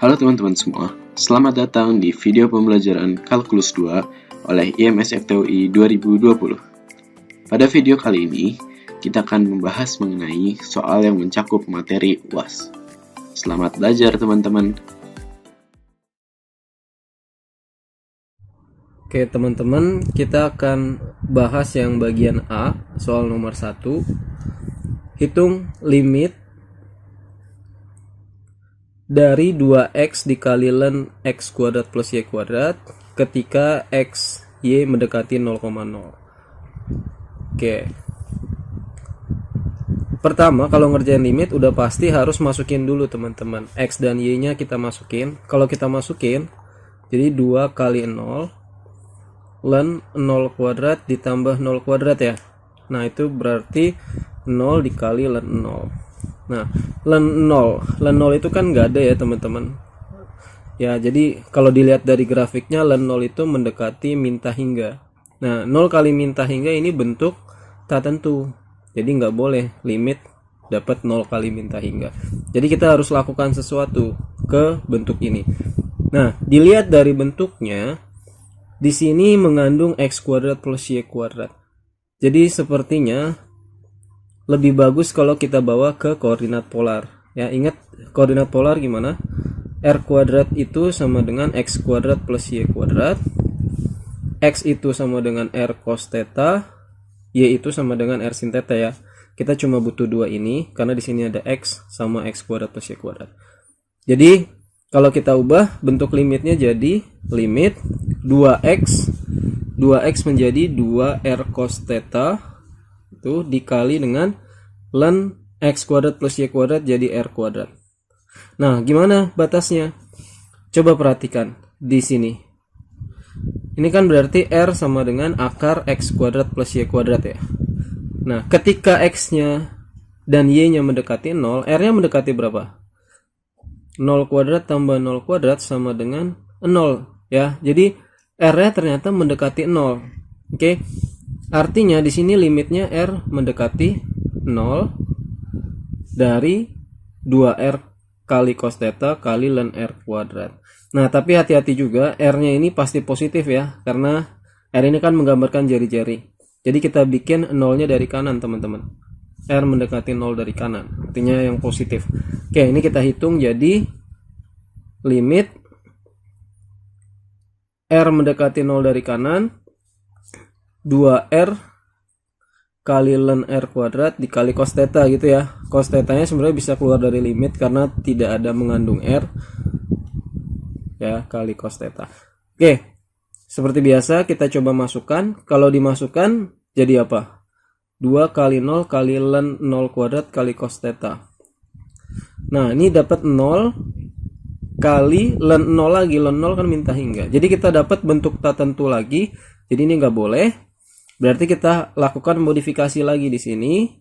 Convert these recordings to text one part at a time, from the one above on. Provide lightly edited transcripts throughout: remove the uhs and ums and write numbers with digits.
Halo teman-teman semua, selamat datang di video pembelajaran Kalkulus 2 oleh IMS FTUI 2020. Pada video kali ini, kita akan membahas mengenai soal yang mencakup materi UAS. Selamat belajar teman-teman. Oke teman-teman, kita akan bahas yang bagian A, soal nomor 1. Hitung limit dari 2x dikali ln x kuadrat plus y kuadrat ketika x, y mendekati 0,0. Oke. Pertama, kalau ngerjain limit udah pasti harus masukin dulu teman-teman. X dan y nya kita masukin. Kalau kita masukin, jadi 2 kali 0 ln 0 kuadrat ditambah 0 kuadrat ya. Nah itu berarti 0 dikali ln 0. Nah, ln 0 itu kan nggak ada ya teman-teman. Ya, jadi kalau dilihat dari grafiknya ln 0 itu mendekati minta hingga. Nah, 0 kali minta hingga ini bentuk tak tentu. Jadi nggak boleh limit dapat 0 kali minta hingga. Jadi kita harus lakukan sesuatu ke bentuk ini. Nah, dilihat dari bentuknya, di sini mengandung x kuadrat plus y kuadrat. Jadi sepertinya lebih bagus kalau kita bawa ke koordinat polar. Ya, ingat koordinat polar gimana? R kuadrat itu sama dengan x kuadrat plus y kuadrat. X itu sama dengan R cos theta, y itu sama dengan R sin theta ya. Kita cuma butuh dua ini karena di sini ada x sama x kuadrat plus y kuadrat. Jadi kalau kita ubah bentuk limitnya jadi limit 2x menjadi 2R cos theta itu dikali dengan ln x kuadrat plus y kuadrat jadi R kuadrat. Nah, gimana batasnya? Coba perhatikan di sini. Ini kan berarti R sama dengan akar x kuadrat plus y kuadrat ya. Nah, ketika x-nya dan y-nya mendekati 0, R-nya mendekati berapa? 0 kuadrat tambah 0 kuadrat sama dengan 0 ya. Jadi R-nya ternyata mendekati 0. Oke. Artinya di sini limitnya R mendekati 0 dari 2R kali cos theta kali ln R kuadrat. Nah, tapi hati-hati juga, R-nya ini pasti positif ya, karena R ini kan menggambarkan jari-jari. Jadi kita bikin 0-nya dari kanan, teman-teman. R mendekati 0 dari kanan, artinya yang positif. Oke, ini kita hitung jadi limit R mendekati 0 dari kanan 2R kali ln R kuadrat dikali cos theta gitu ya. Cos theta nya sebenarnya bisa keluar dari limit karena tidak ada mengandung R ya, kali cos theta. Oke, seperti biasa kita coba masukkan. Kalau dimasukkan jadi apa? 2 kali 0 kali ln 0 kuadrat kali cos theta. Nah, ini dapat 0 kali ln 0 lagi. Ln 0 kan minta hingga. Jadi kita dapat bentuk tak tentu lagi. Jadi ini nggak boleh. Berarti kita lakukan modifikasi lagi di sini.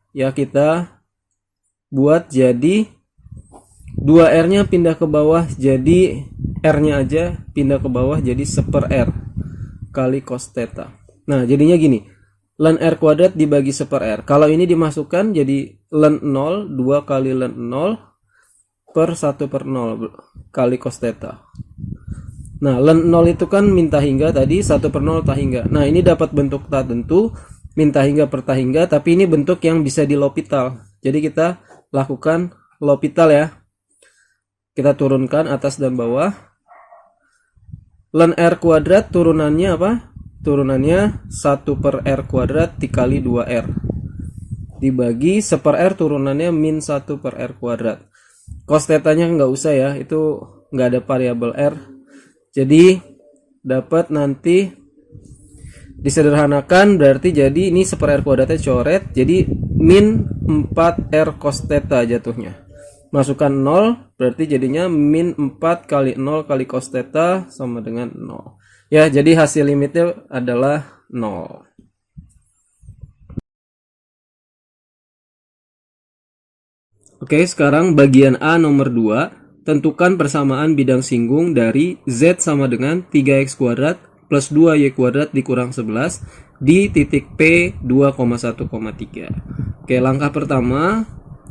Ya, kita buat jadi 2R-nya pindah ke bawah, jadi R-nya aja pindah ke bawah jadi 1/R kali cos theta. Nah, jadinya gini. Ln R kuadrat dibagi 1/R. Kalau ini dimasukkan jadi ln 0, 2 kali ln 0 per 1/0 kali cos theta. Nah, ln 0 itu kan minta hingga tadi, 1/0 tak hingga. Nah, ini dapat bentuk tak tentu, minta hingga per tak hingga, tapi ini bentuk yang bisa di L'Hopital. Jadi kita lakukan L'Hopital ya. Kita turunkan atas dan bawah. Ln R kuadrat turunannya apa? Turunannya 1/R kuadrat dikali 2R. Dibagi 1/R turunannya min 1/R kuadrat. Cos theta-nya nggak usah ya, itu nggak ada variabel R. Jadi dapat nanti disederhanakan berarti jadi ini 1/R kuadratnya coret, jadi min 4R cos theta jatuhnya. Masukkan 0 berarti jadinya min 4 kali 0 kali cos theta sama dengan 0. Ya, jadi hasil limitnya adalah 0. Oke, sekarang bagian A nomor 2. Tentukan persamaan bidang singgung dari Z sama dengan 3x kuadrat plus 2y kuadrat dikurang 11 di titik P 2,1,3. Oke, langkah pertama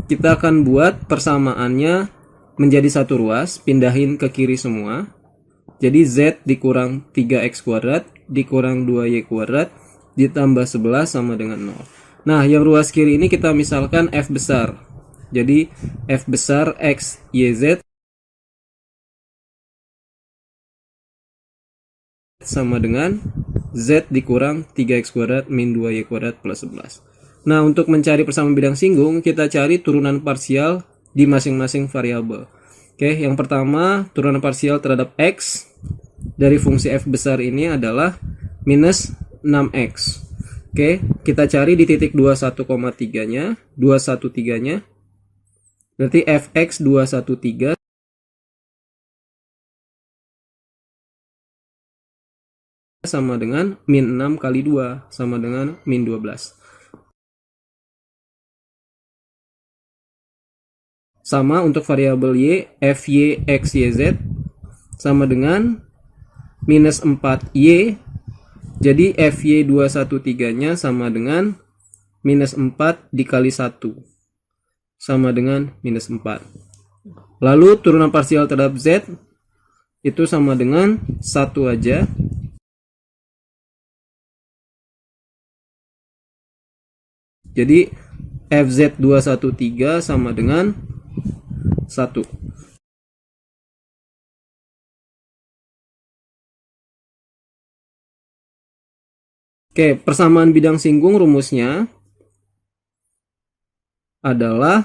kita akan buat persamaannya menjadi satu ruas, pindahin ke kiri semua. Jadi Z dikurang 3x kuadrat dikurang 2y kuadrat ditambah 11 sama dengan 0. Nah, yang ruas kiri ini kita misalkan F besar. Jadi F besar X, Y, Z sama dengan Z dikurang 3x kuadrat min 2y kuadrat plus 11. Nah, untuk mencari persamaan bidang singgung, kita cari turunan parsial di masing-masing variabel. Oke, yang pertama, turunan parsial terhadap X dari fungsi F besar ini adalah minus 6X. Oke, kita cari di titik 21,3-nya, 213-nya. Berarti Fx 213 sama dengan min 6 kali 2 sama dengan min 12. Sama untuk variabel Y, Fy x yz sama dengan minus 4y. Jadi Fy 213-nya sama dengan minus 4 dikali 1 sama dengan minus 4. Lalu turunan parsial terhadap Z itu sama dengan 1 aja. Jadi Fz 213 sama dengan 1. Oke, persamaan bidang singgung rumusnya adalah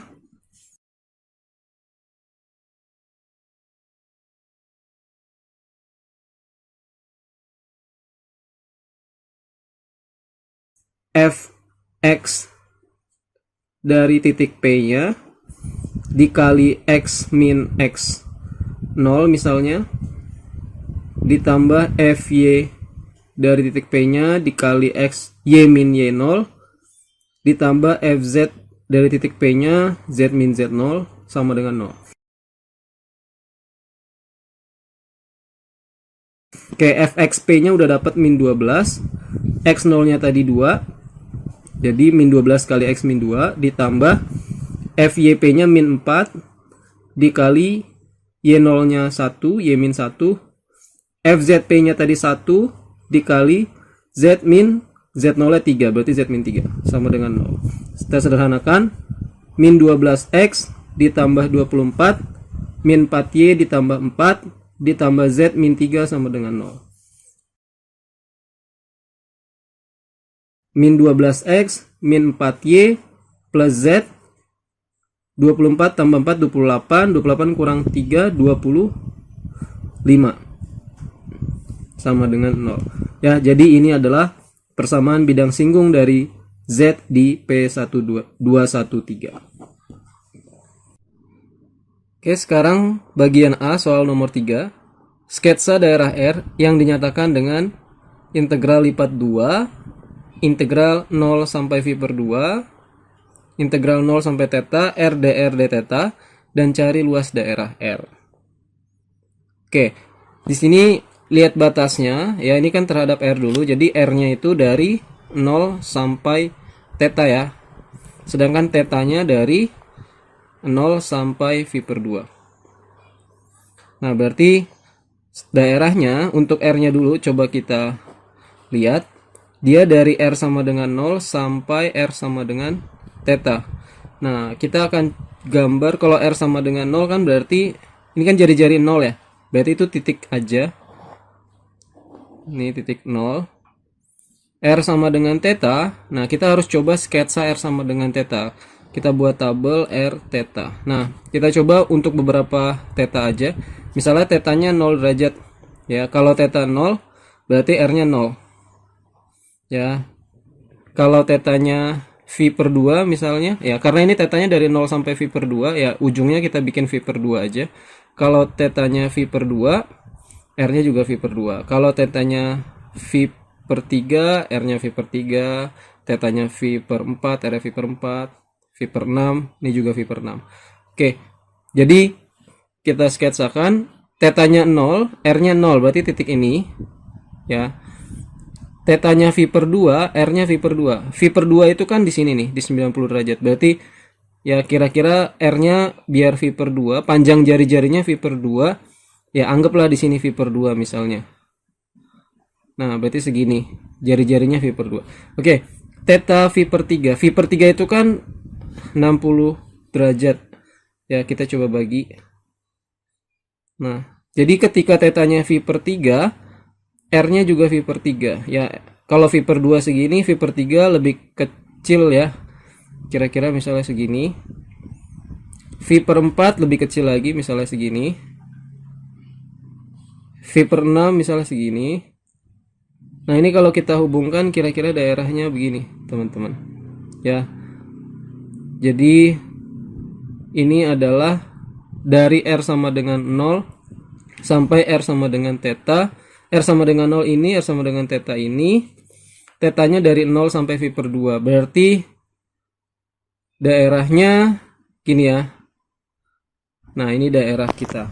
Fx dari titik P-nya dikali X min X 0 misalnya ditambah Fy dari titik P-nya dikali X Y min Y0 ditambah Fz dari titik P-nya Z min Z0 sama dengan 0. Oke, Fxp-nya udah dapat min 12, X0-nya tadi 2, jadi min 12 kali X min 2 ditambah Fyp-nya min 4 dikali Y0-nya 1, Y min 1, Fzp-nya tadi 1 dikali Z min Z0 3, berarti Z min 3 sama dengan 0. Kita sederhanakan, min 12X ditambah 24 min 4Y ditambah 4 ditambah Z min 3 sama dengan 0. Min 12X min 4Y plus Z 24 tambah 4 28, 28 kurang 3 25 sama dengan 0. Ya, jadi ini adalah persamaan bidang singgung dari Z di P213. Oke, sekarang bagian A soal nomor 3. Sketsa daerah R yang dinyatakan dengan integral lipat 2, integral 0 sampai V per 2, integral 0 sampai theta, R dr d theta, dan cari luas daerah R. Oke, di sini lihat batasnya, ya ini kan terhadap R dulu, jadi R-nya itu dari 0 sampai theta ya. Sedangkan theta-nya dari 0 sampai V per 2. Nah, berarti daerahnya untuk R-nya dulu coba kita lihat. Dia dari R sama dengan 0 sampai R sama dengan theta. Nah, kita akan gambar kalau R sama dengan 0 kan berarti ini kan jari-jari 0 ya. Berarti itu titik aja. Ini titik 0. R sama dengan theta. Nah, kita harus coba sketsa R sama dengan theta. Kita buat tabel R theta. Nah, kita coba untuk beberapa theta aja. Misalnya thetanya 0 derajat. Ya, kalau theta 0 berarti R-nya 0. Ya. Kalau thetanya V per 2 misalnya, ya karena ini thetanya dari 0 sampai V per 2, ya ujungnya kita bikin V per 2 aja. Kalau thetanya V per 2, R-nya juga V per 2. Kalau thetanya V per 3, R-nya V per 3. Thetanya V per 4, R-nya V per 4. V per 6, ini juga V per 6. Oke, jadi kita sketsakan. Thetanya 0, R-nya 0, berarti titik ini. Ya. Thetanya V per 2, R-nya V per 2. V per 2 itu kan di sini nih, di 90 derajat. Berarti Ya kira-kira R-nya biar V per 2, panjang jari-jarinya V per 2, ya anggaplah di sini V per 2 misalnya. Nah, berarti segini, jari-jarinya V per 2. Oke, theta V per 3. V per 3 itu kan 60 derajat. Ya, kita coba bagi. Nah, jadi ketika tetanya V per 3, R-nya juga V per 3. Ya, kalau V per 2 segini, V per 3 lebih kecil ya. Kira-kira misalnya segini. V per 4 lebih kecil lagi, misalnya segini. V per 6 misalnya segini. Nah, ini kalau kita hubungkan kira-kira daerahnya begini, teman-teman. Ya. Jadi ini adalah dari R sama dengan 0 sampai R sama dengan theta. R sama dengan 0 ini, R sama dengan theta ini. Tetanya dari 0 sampai V per 2. Berarti daerahnya gini ya. Nah, ini daerah kita.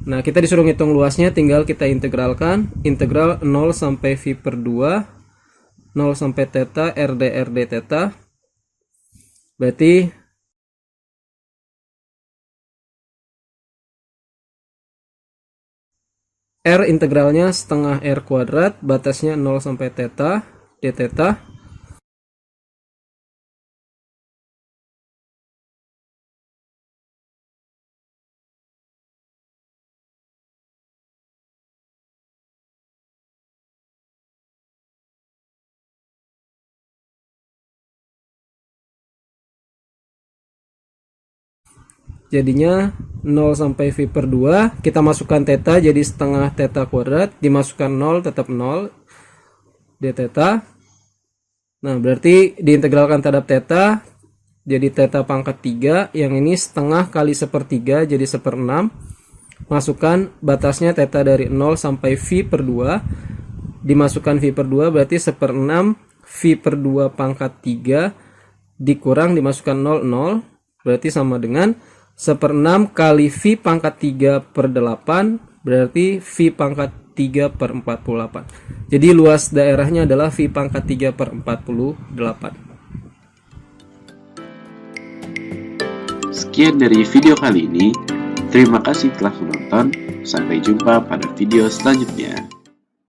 Nah, kita disuruh ngitung luasnya, tinggal kita integralkan. Integral 0 sampai V per 2, 0 sampai theta, RD theta. Berarti R integralnya setengah R kuadrat, batasnya 0 sampai theta, d theta. Jadinya 0 sampai V per 2, kita masukkan theta jadi setengah theta kuadrat, dimasukkan 0 tetap 0 d theta. Nah, berarti diintegralkan terhadap theta jadi theta pangkat 3, yang ini setengah kali sepertiga jadi 1/6. Masukkan batasnya theta dari 0 sampai V per 2, dimasukkan V per 2 berarti 1/6 V per 2 pangkat 3 dikurang dimasukkan 0 berarti sama dengan 1/6 kali V pangkat 3 per 8 berarti V pangkat 3 per 48. Jadi luas daerahnya adalah V pangkat 3 per 48. Sekian dari video kali ini. Terima kasih telah menonton. Sampai jumpa pada video selanjutnya.